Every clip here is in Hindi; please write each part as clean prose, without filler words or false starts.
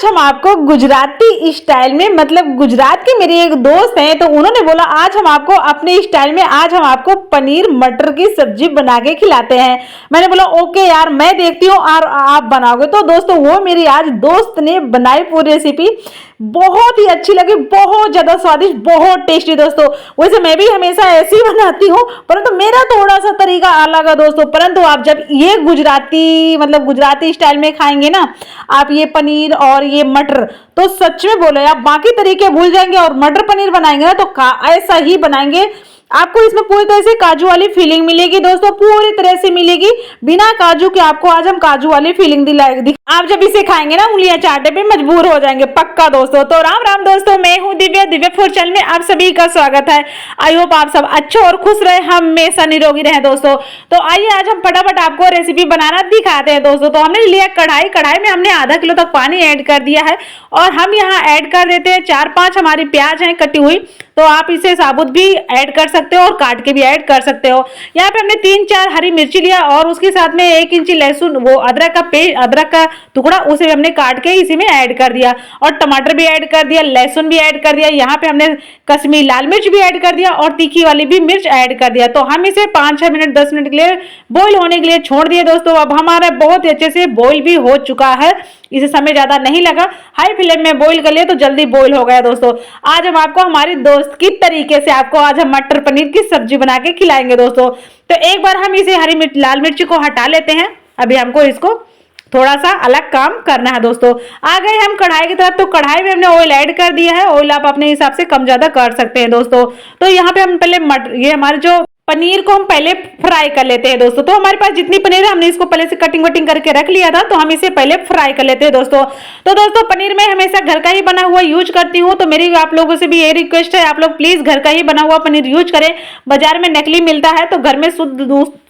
आज हम आपको गुजराती स्टाइल में, मतलब गुजरात की मेरी एक दोस्त है तो उन्होंने बोला आज हम आपको अपने स्टाइल में, आज हम आपको पनीर मटर की सब्जी बना के खिलाते हैं। मैंने बोला ओके यार, मैं देखती हूँ और आप बनाओगे। तो दोस्तों वो मेरी आज दोस्त ने बनाई पूरी रेसिपी, बहुत ही अच्छी लगी, बहुत ज्यादा स्वादिष्ट, बहुत टेस्टी दोस्तों। वैसे मैं भी हमेशा ऐसे ही बनाती हूँ, परंतु मेरा थोड़ा सा तरीका अलग है दोस्तों। परंतु आप जब ये गुजराती, मतलब गुजराती स्टाइल में खाएंगे ना आप ये पनीर और ये मटर, तो सच में बोले आप बाकी तरीके भूल जाएंगे और मटर पनीर बनाएंगे ना तो ऐसा ही बनाएंगे। आपको इसमें पूरी तरह से काजू वाली फीलिंग मिलेगी दोस्तों, पूरी तरह से मिलेगी, बिना काजू के आपको आज हम काजू वाली फीलिंग दिलाएंगे। आप जब इसे खाएंगे ना उंगलियां चाटने पे मजबूर हो जाएंगे पक्का दोस्तों। तो राम राम दोस्तों, मैं हूं दिव्या, दिव्या फूड चैनल में आप सभी का स्वागत है। आई होप आप सब अच्छे और खुश रहे, हमेशा निरोगी रहे दोस्तों। तो आइए आज हम फटाफट आपको रेसिपी बनाना दिखाते हैं दोस्तों। तो हमने लिया कढ़ाई, कढ़ाई में हमने आधा किलो तक पानी ऐड कर दिया है और हम यहाँ ऐड कर देते हैं 4-5 हमारी प्याज है कटी हुई। तो आप इसे साबुत भी ऐड कर सकते हो और काट के भी ऐड कर सकते हो। यहाँ पे हमने 3-4 हरी मिर्ची लिया और उसके साथ में 1 इंची लहसुन, वो अदरक का पेस्ट, अदरक का टुकड़ा, उसे हमने काट के इसी में ऐड कर दिया और टमाटर भी ऐड कर दिया, लहसुन भी ऐड कर दिया। यहाँ पे हमने कश्मीरी लाल मिर्च भी ऐड कर दिया और तीखी वाली भी मिर्च ऐड कर दिया। तो हम इसे 5-6 मिनट 10 मिनट के लिए बॉईल होने के लिए छोड़ दिए दोस्तों। अब हमारा बहुत ही अच्छे से बॉईल भी हो चुका है, इसे समय ज्यादा नहीं लगा, हाई फ्लेम में बॉईल कर लिया तो जल्दी बॉईल हो गया दोस्तों। आज हम आपको हमारी दोस्त की तरीके से आपको आज हम मटर पनीर की सब्जी बना के खिलाएंगे दोस्तों। तो एक बार हम इसे हरी मिर्च, लाल मिर्च को हटा लेते हैं। अभी हमको इसको थोड़ा सा अलग काम करना है दोस्तों। आ गए हम कढ़ाई की तरफ। तो कढ़ाई में हमने ऑयल ऐड कर दिया है, ऑयल आप अपने हिसाब से कम ज्यादा कर सकते हैं दोस्तों। तो यहाँ पे हम पहले ये हमारे जो पनीर को हम पहले फ्राई कर लेते हैं दोस्तों। तो हमारे पास जितनी पनीर है हमने इसको पहले से कटिंग वटिंग करके रख लिया था, तो हम इसे पहले फ्राई कर लेते हैं दोस्तों। तो दोस्तों पनीर में हमेशा घर का ही बना हुआ यूज करती हूँ, तो मेरी आप लोगों से भी ये रिक्वेस्ट है, आप लोग प्लीज घर का ही बना हुआ पनीर यूज करें। बाजार में नकली मिलता है, तो घर में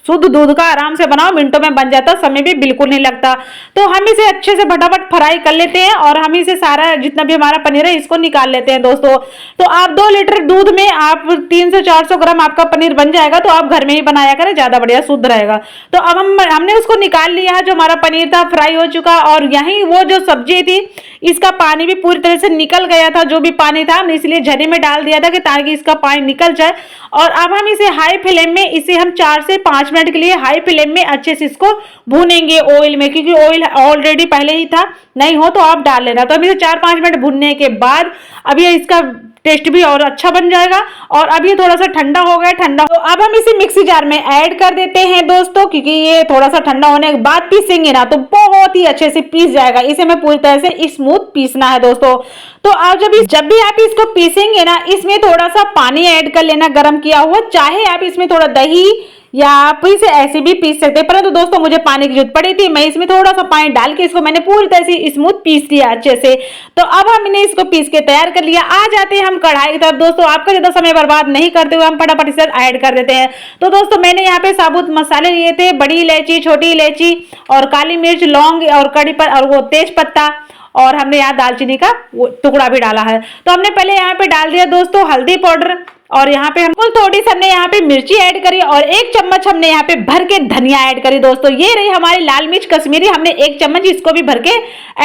शुद्ध दूध का आराम से बनाओ, मिनटों में बन जाता, समय भी बिल्कुल नहीं लगता। तो हम इसे अच्छे से फटाफट फ्राई कर लेते हैं और हम इसे सारा जितना भी हमारा पनीर है इसको निकाल लेते हैं दोस्तों। तो आप 2 लीटर दूध में आप 300-400 ग्राम आपका पनीर बन जाएगा, तो आप घर में ही बनाया करें, ज्यादा बढ़िया शुद्ध रहेगा। तो अब हमने उसको निकाल लिया है, जो हमारा पनीर था फ्राई हो चुका। और यही वो जो सब्जी थी इसका पानी भी पूरी तरह से निकल गया था, जो भी पानी था हमने इसलिए झरी में डाल दिया था कि ताकि इसका पानी निकल जाए। और अब हम इसे हाई फ्लेम में, इसे हम 4 से 5 मिनट के लिए हाई फ्लेम में अच्छे से इसको भूनेंगे ऑयल में, क्योंकि ऑयल ऑलरेडी पहले ही था, नहीं हो तो आप डाल लेना। तो अभी 4-5 मिनट भूनने के बाद अभी इसका टेस्ट भी और अच्छा बन जाएगा। और अब ये थोड़ा सा ठंडा हो गया, ठंडा तो अब हम इसे मिक्सी जार में ऐड कर देते हैं दोस्तों, क्योंकि ये थोड़ा सा ठंडा होने के बाद पीसेंगे ना तो बहुत ही अच्छे से पीस जाएगा। इसे हमें पूरी तरह से स्मूथ पीसना है दोस्तों। तो आप जब भी आप इसको पीसेंगे ना, इसमें थोड़ा सा पानी ऐड कर लेना गर्म किया हुआ, चाहे आप इसमें थोड़ा दही या आप इसे ऐसे भी पीस सकते हैं। परंतु दोस्तों मुझे पानी की जरूरत पड़ी थी, मैं इसमें थोड़ा सा पानी डाल के इसको मैंने पूरी तरह से स्मूथ पीस लिया अच्छे से। तो अब हमने इसको पीस के तैयार कर लिया। आ जाते हैं हम कढ़ाई की तरफ दोस्तों। आपका ज्यादा समय बर्बाद नहीं करते हुए हम फटाफट इसे ऐड कर देते हैं। तो दोस्तों मैंने यहाँ पे साबुत मसाले लिए थे, बड़ी इलायची, छोटी इलायची और काली मिर्च, लौंग और कड़ी पर और वो तेज पत्ता, और हमने यहाँ दालचीनी का टुकड़ा भी डाला है। तो हमने पहले यहाँ पे डाल दिया दोस्तों हल्दी पाउडर, और यहाँ पे हम थोड़ी सी हमने यहाँ पे मिर्ची ऐड करी और 1 चम्मच हमने यहाँ पे भर के धनिया ऐड करी दोस्तों। ये रही हमारी लाल मिर्च कश्मीरी, हमने 1 चम्मच इसको भी भर के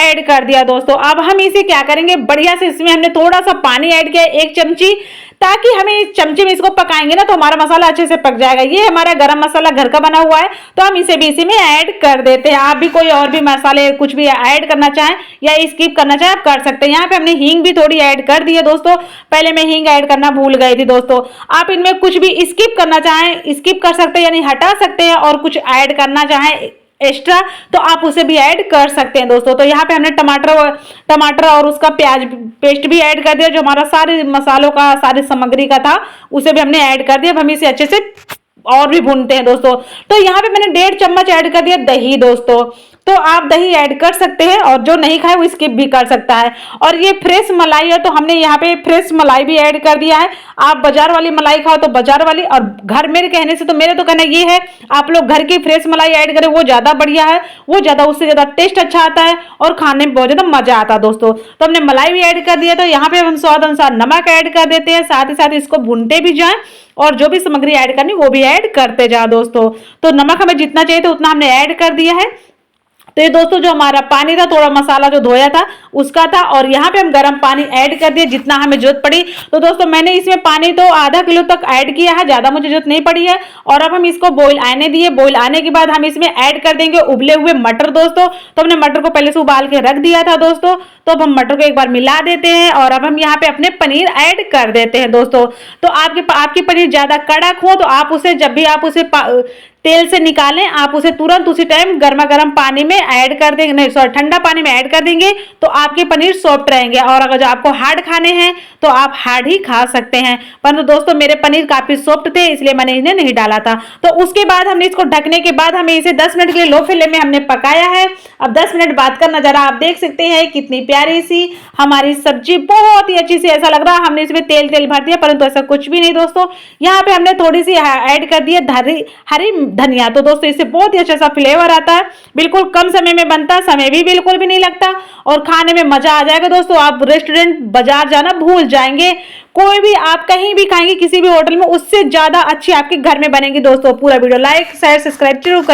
ऐड कर दिया दोस्तों। अब हम इसे क्या करेंगे, बढ़िया से इसमें हमने थोड़ा सा पानी ऐड किया 1 चमची, ताकि हमें इस चमचे में इसको पकाएंगे ना तो हमारा मसाला अच्छे से पक जाएगा। ये हमारा गरम मसाला घर का बना हुआ है, तो हम इसे भी इसी में ऐड कर देते हैं। आप भी कोई और भी मसाले कुछ भी ऐड करना चाहें या स्किप करना चाहें आप कर सकते हैं। यहाँ पे हमने हींग भी थोड़ी ऐड कर दी है दोस्तों, पहले मैं हींग ऐड करना भूल गई थी दोस्तों। आप इनमें कुछ भी स्किप करना चाहें स्किप कर सकते हैं, यानी हटा सकते हैं, और कुछ ऐड करना चाहें एक्स्ट्रा तो आप उसे भी ऐड कर सकते हैं दोस्तों। तो यहाँ पे हमने टमाटर और उसका प्याज पेस्ट भी ऐड कर दिया, जो हमारा सारे मसालों का, सारी सामग्री का था, उसे भी हमने ऐड कर दिया। अब हम इसे अच्छे से और भी भूनते हैं दोस्तों। तो यहाँ पे मैंने 1.5 चम्मच ऐड कर दिया दही दोस्तों। तो आप दही ऐड कर सकते हैं और जो नहीं खाए वो स्किप भी कर सकता है। और ये फ्रेश मलाई है, तो हमने यहाँ पे फ्रेश मलाई भी ऐड कर दिया है। आप बाजार वाली मलाई खाओ तो बाजार वाली, और घर मेरे कहने से तो मेरे तो कहना ये है आप लोग घर की फ्रेश मलाई ऐड करें, वो ज्यादा बढ़िया है, वो ज्यादा उससे ज्यादा टेस्ट अच्छा आता है और खाने में बहुत ज्यादा मजा आता है दोस्तों। तो हमने मलाई भी ऐड कर दिया। तो यहाँ पे हम स्वाद अनुसार नमक ऐड कर देते हैं, साथ ही साथ इसको भूनते भी जाएं और जो भी सामग्री ऐड करनी वो भी ऐड करते जाओ दोस्तों। तो नमक हमें जितना चाहिए तो उतना हमने ऐड कर दिया है। तो ये दोस्तों जो हमारा पानी था, थोड़ा मसाला जो धोया था उसका था, और यहाँ पे हम गर्म पानी ऐड कर दिए जितना हमें जरूरत पड़ी। तो दोस्तों मैंने इसमें पानी तो आधा किलो तक ऐड किया है, ज्यादा मुझे जरूरत नहीं पड़ी है। और अब हम इसको बॉईल आने दिए। बॉईल आने के बाद हम इसमें ऐड कर देंगे उबले हुए मटर दोस्तों। तो हमने मटर को पहले से उबाल के रख दिया था दोस्तों। तो अब हम मटर को एक बार मिला देते हैं और अब हम यहाँ पे अपने पनीर ऐड कर देते हैं दोस्तों। तो आपकी पनीर ज्यादा कड़क हो तो आप उसे, जब भी आप उसे तेल से निकालें, आप उसे तुरंत उसी टाइम गर्मा गर्म पानी में ऐड कर देंगे, नहीं सॉरी ठंडा पानी में ऐड कर देंगे तो आपके पनीर सॉफ्ट रहेंगे। और अगर जो आपको हार्ड खाने हैं तो आप हार्ड ही खा सकते हैं। परंतु दोस्तों मेरे पनीर काफी सॉफ्ट थे इसलिए मैंने इन्हें नहीं डाला था। तो उसके बाद हमने इसको ढकने के बाद हमें इसे 10 मिनट के लिए लो फ्लेम में हमने पकाया है। अब 10 मिनट बाद का नजारा आप देख सकते हैं, कितनी प्यारी सी हमारी सब्जी, बहुत ही अच्छी सी, ऐसा लग रहा है हमने इसमें तेल तेल भर दिया, परंतु ऐसा कुछ भी नहीं दोस्तों। यहाँ पे हमने थोड़ी सी ऐड कर दी है हरी धनिया। तो दोस्तों इससे बहुत ही अच्छा सा फ्लेवर आता है, बिल्कुल कम समय में बनता है, समय भी बिल्कुल भी नहीं लगता और खाने में मजा आ जाएगा दोस्तों। आप रेस्टोरेंट बाजार जाना भूल जाएंगे, कोई भी आप कहीं भी खाएंगे किसी भी होटल में, उससे ज्यादा अच्छी आपके घर में बनेगी दोस्तों। पूरा वीडियो लाइक शेयर सब्सक्राइब जरूर करें।